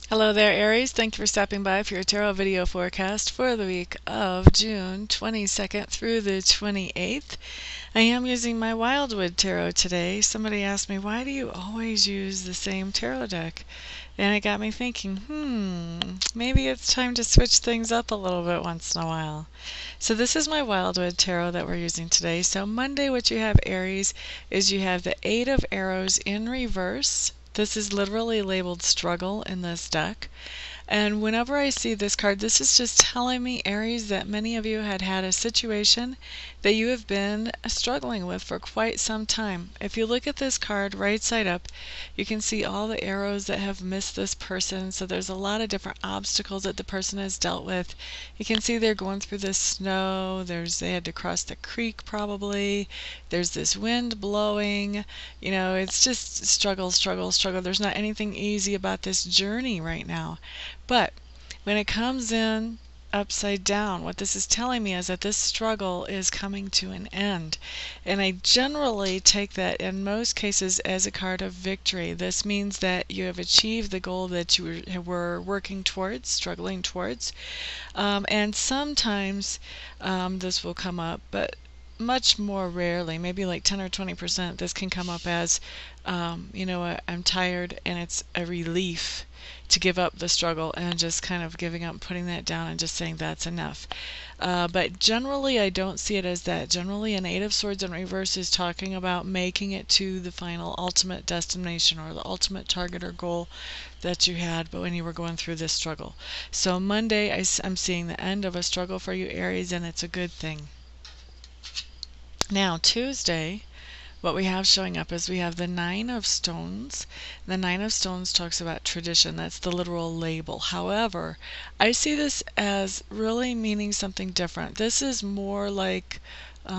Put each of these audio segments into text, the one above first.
Hello there, Aries. Thank you for stopping by for your tarot video forecast for the week of June 22nd through the 28th. I am using my Wildwood Tarot today. Somebody asked me, why do you always use the same tarot deck? And it got me thinking, maybe it's time to switch things up a little bit once in a while. So this is my Wildwood Tarot that we're using today. So Monday, what you have, Aries, is you have the Eight of Arrows in reverse. This is literally labeled struggle in this deck. And whenever I see this card, this is just telling me, Aries, that many of you had a situation that you have been struggling with for quite some time. If you look at this card right side up, you can see all the arrows that have missed this person. So there's a lot of different obstacles that the person has dealt with. You can see they're going through the snow. They had to cross the creek probably. There's this wind blowing. You know, it's just struggle, struggle, struggle. There's not anything easy about this journey right now. But when it comes in upside down, what this is telling me is that this struggle is coming to an end. And I generally take that in most cases as a card of victory. This means that you have achieved the goal that you were working towards, struggling towards. And sometimes this will come up, but much more rarely, maybe like 10 or 20%, this can come up as, you know what, I'm tired, and it's a relief to give up the struggle and just kind of giving up, putting that down and just saying that's enough. But generally I don't see it as that. Generally an Eight of Swords in reverse is talking about making it to the final ultimate destination or the ultimate target or goal that you had but when you were going through this struggle. So Monday I'm seeing the end of a struggle for you, Aries, and it's a good thing. Now Tuesday, what we have showing up is we have the Nine of Stones. The Nine of Stones talks about tradition. That's the literal label. However, I see this as really meaning something different. This is more like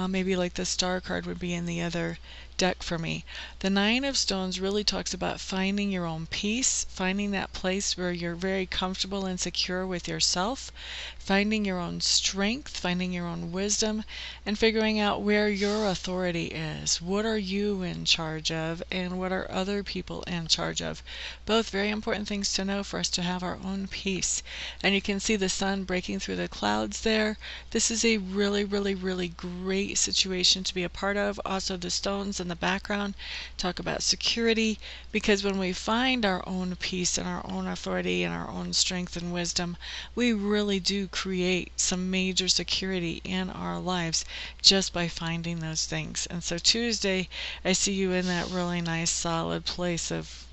maybe like the Star card would be in the other deck for me. The Nine of Stones really talks about finding your own peace, finding that place where you're very comfortable and secure with yourself, finding your own strength, finding your own wisdom, and figuring out where your authority is. What are you in charge of, and what are other people in charge of? Both very important things to know for us to have our own peace. And you can see the sun breaking through the clouds there. This is a really, really, really great situation to be a part of. Also, the stones in the background talk about security, because when we find our own peace and our own authority and our own strength and wisdom, we really do create some major security in our lives just by finding those things. And so Tuesday, I see you in that really nice solid place of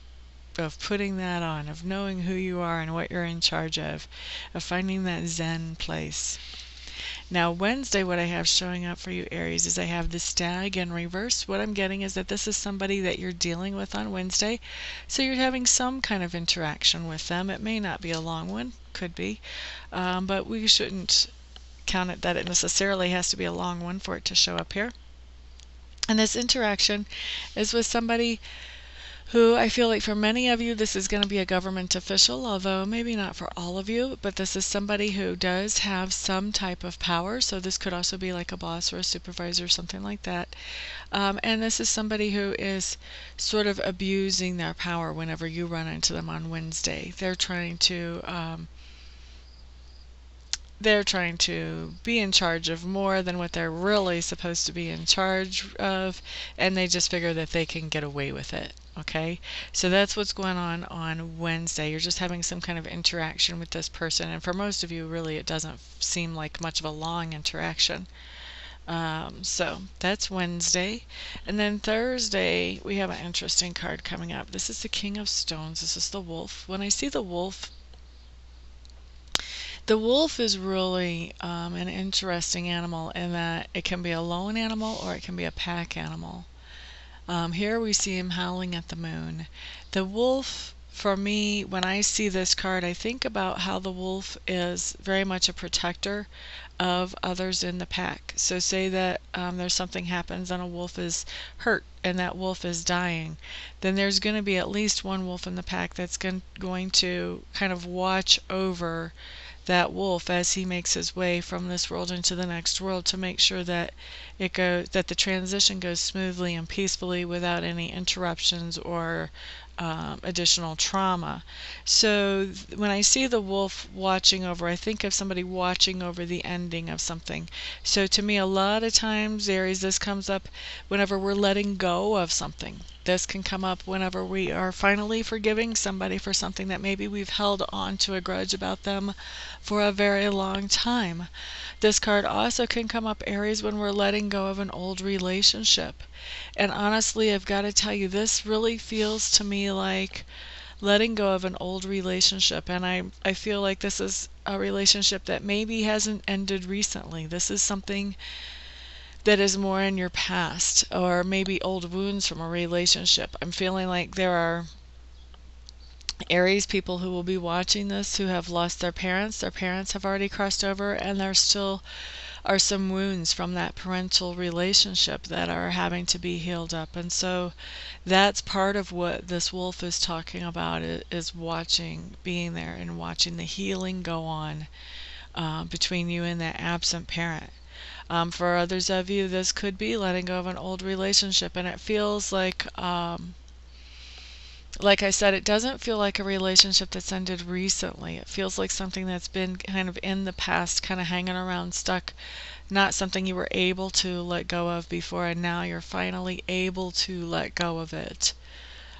putting that on, of knowing who you are and what you're in charge of finding that Zen place. Now Wednesday, what I have showing up for you, Aries, is I have the Stag in reverse. What I'm getting is that this is somebody that you're dealing with on Wednesday. So you're having some kind of interaction with them. It may not be a long one, could be, but we shouldn't count it that it necessarily has to be a long one for it to show up here. And this interaction is with somebody who I feel like for many of you this is going to be a government official, although maybe not for all of you, but this is somebody who does have some type of power. So this could also be like a boss or a supervisor or something like that. And this is somebody who is sort of abusing their power whenever you run into them on Wednesday. They're trying to be in charge of more than what they're really supposed to be in charge of, and they just figure that they can get away with it. Okay, so that's what's going on Wednesday. You're just having some kind of interaction with this person, and for most of you, really, it doesn't seem like much of a long interaction. So that's Wednesday. And then Thursday, we have an interesting card coming up. This is the King of Stones. This is the wolf. When I see the wolf is really an interesting animal in that it can be a lone animal or it can be a pack animal. Here we see him howling at the moon. The wolf, for me, when I see this card, I think about how the wolf is very much a protector of others in the pack. So say that there's something happens and a wolf is hurt and that wolf is dying, then there's going to be at least one wolf in the pack that's going to kind of watch over that wolf as he makes his way from this world into the next world, to make sure that the transition goes smoothly and peacefully without any interruptions or additional trauma. So when I see the wolf watching over, I think of somebody watching over the ending of something. So to me, a lot of times, Aries, this comes up whenever we're letting go of something. This can come up whenever we are finally forgiving somebody for something that maybe we've held on to a grudge about them for a very long time. This card also can come up, Aries, when we're letting go of an old relationship. And honestly, I've got to tell you, this really feels to me like letting go of an old relationship. And I feel like this is a relationship that maybe hasn't ended recently. This is something that is more in your past, or maybe old wounds from a relationship. I'm feeling like there are Aries people who will be watching this who have lost their parents. Their parents have already crossed over, and there still are some wounds from that parental relationship that are having to be healed up. And so that's part of what this wolf is talking about, is watching, being there and watching the healing go on between you and that absent parent. For others of you, this could be letting go of an old relationship, and it feels like I said, it doesn't feel like a relationship that's ended recently. It feels like something that's been kind of in the past, kind of hanging around, stuck, not something you were able to let go of before, and now you're finally able to let go of it.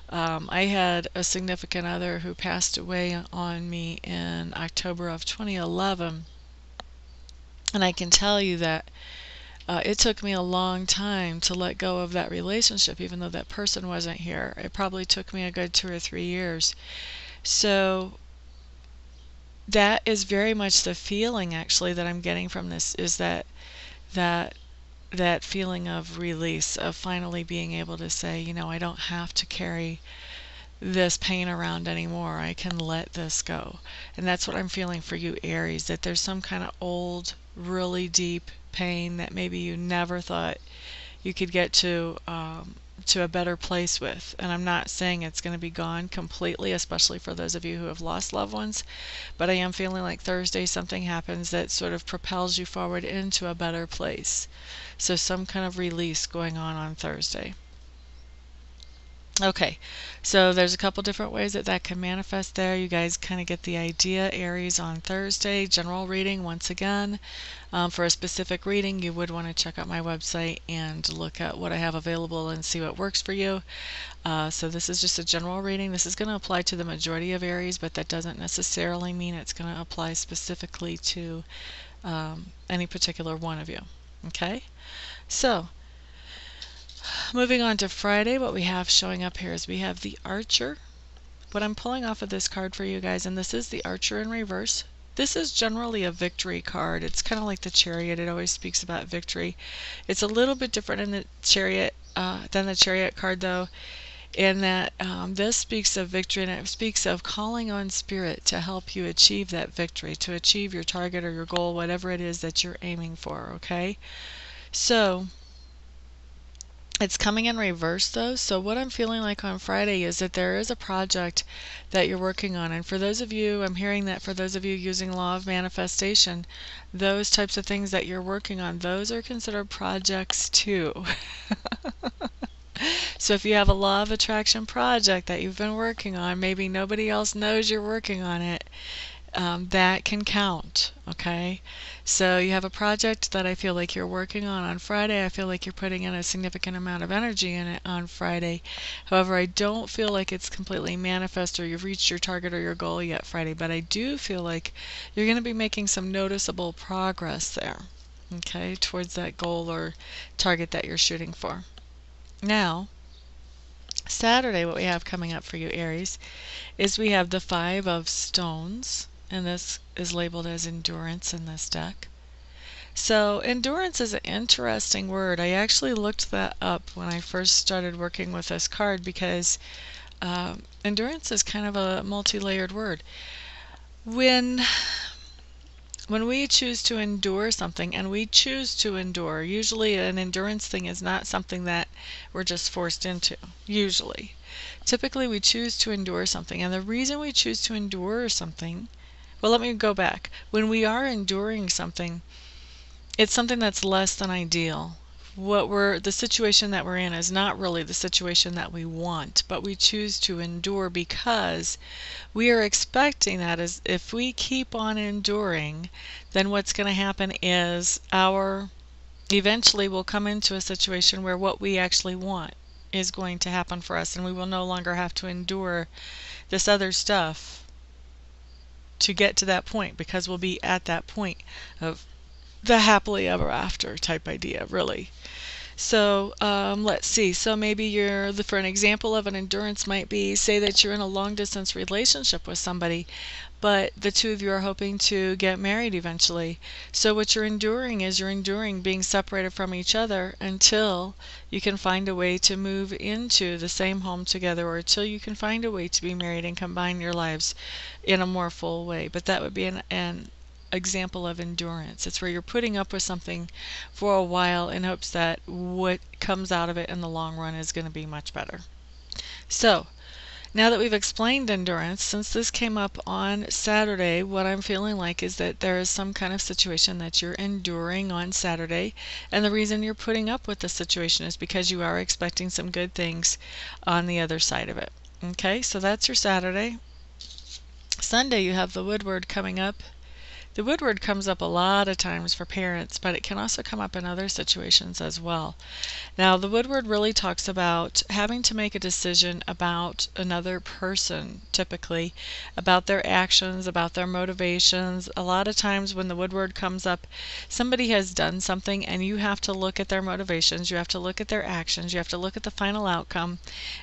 I had a significant other who passed away on me in October of 2011, and I can tell you that it took me a long time to let go of that relationship, even though that person wasn't here. It probably took me a good 2 or 3 years. So that is very much the feeling, actually, that I'm getting from this, is that that feeling of release, of finally being able to say, you know, I don't have to carry this pain around anymore. I can let this go. And that's what I'm feeling for you, Aries, that there's some kind of old, really deep pain that maybe you never thought you could get to a better place with. And I'm not saying it's going to be gone completely, especially for those of you who have lost loved ones, but I am feeling like Thursday something happens that sort of propels you forward into a better place. So some kind of release going on Thursday. Okay, so there's a couple different ways that can manifest there. You guys kind of get the idea. Aries on Thursday, general reading once again. For a specific reading, you would want to check out my website and look at what I have available and see what works for you. So this is just a general reading. This is going to apply to the majority of Aries, but that doesn't necessarily mean it's going to apply specifically to any particular one of you. Okay, so moving on to Friday, what we have showing up here is we have the Archer. What I'm pulling off of this card for you guys, and this is the Archer in reverse. This is generally a victory card. It's kind of like the Chariot. It always speaks about victory. It's a little bit different in the Chariot than the Chariot card, though, in that this speaks of victory, and it speaks of calling on Spirit to help you achieve that victory, to achieve your target or your goal, whatever it is that you're aiming for, okay? So it's coming in reverse, though. So what I'm feeling like on Friday is that there is a project that you're working on. And for those of you, I'm hearing that for those of you using law of manifestation, those types of things that you're working on, those are considered projects too. So if you have a law of attraction project that you've been working on, maybe nobody else knows you're working on it, that can count, okay? So you have a project that I feel like you're working on Friday. I feel like you're putting in a significant amount of energy in it on Friday. However, I don't feel like it's completely manifest or you've reached your target or your goal yet Friday, but I do feel like you're going to be making some noticeable progress there, okay, towards that goal or target that you're shooting for. Now, Saturday, what we have coming up for you, Aries, is we have the Five of Stones. And this is labeled as endurance in this deck. So endurance is an interesting word. I actually looked that up when I first started working with this card because endurance is kind of a multi-layered word. When we choose to endure something, and we choose to endure, usually an endurance thing is not something that we're just forced into, usually. Typically we choose to endure something, and the reason we choose to endure something, well, let me go back. When we are enduring something, it's something that's less than ideal. the situation that we're in is not really the situation that we want, but we choose to endure because we are expecting that as if we keep on enduring, then what's going to happen is eventually we'll come into a situation where what we actually want is going to happen for us, and we will no longer have to endure this other stuff to get to that point, because we'll be at that point of the happily ever after type idea, really. So let's see. So maybe for an example of an endurance might be, say that you're in a long distance relationship with somebody, but the two of you are hoping to get married eventually. So what you're enduring is being separated from each other until you can find a way to move into the same home together, or until you can find a way to be married and combine your lives in a more full way. But that would be an example of endurance. It's where you're putting up with something for a while in hopes that what comes out of it in the long run is going to be much better. So now that we've explained endurance, since this came up on Saturday, what I'm feeling like is that there is some kind of situation that you're enduring on Saturday, and the reason you're putting up with the situation is because you are expecting some good things on the other side of it. Okay, so that's your Saturday. Sunday, you have the woodward coming up. The woodward comes up a lot of times for parents, but it can also come up in other situations as well. Now, the woodward really talks about having to make a decision about another person, typically, about their actions, about their motivations. A lot of times when the woodward comes up, somebody has done something and you have to look at their motivations, you have to look at their actions, you have to look at the final outcome,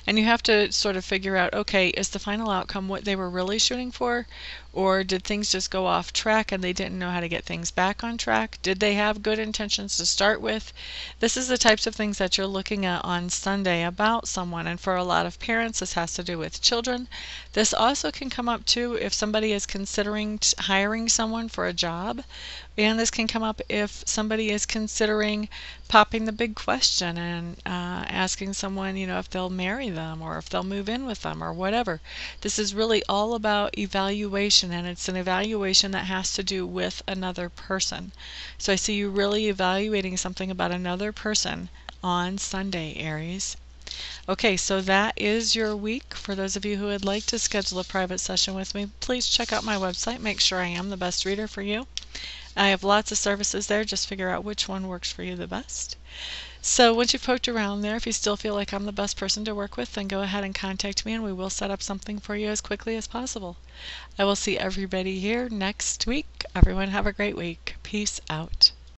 and you have to sort of figure out, okay, is the final outcome what they were really shooting for? Or did things just go off track and they didn't know how to get things back on track? Did they have good intentions to start with? This is the types of things that you're looking at on Sunday about someone, and for a lot of parents this has to do with children. This also can come up too if somebody is considering hiring someone for a job, and this can come up if somebody is considering popping the big question and asking someone, if they'll marry them or if they'll move in with them or whatever. This is really all about evaluation, and it's an evaluation that has to do with another person. So I see you really evaluating something about another person on Sunday, Aries. Okay, so that is your week. For those of you who would like to schedule a private session with me, please check out my website. Make sure I am the best reader for you. I have lots of services there. Just figure out which one works for you the best. So once you've poked around there, if you still feel like I'm the best person to work with, then go ahead and contact me and we will set up something for you as quickly as possible. I will see everybody here next week. Everyone have a great week. Peace out.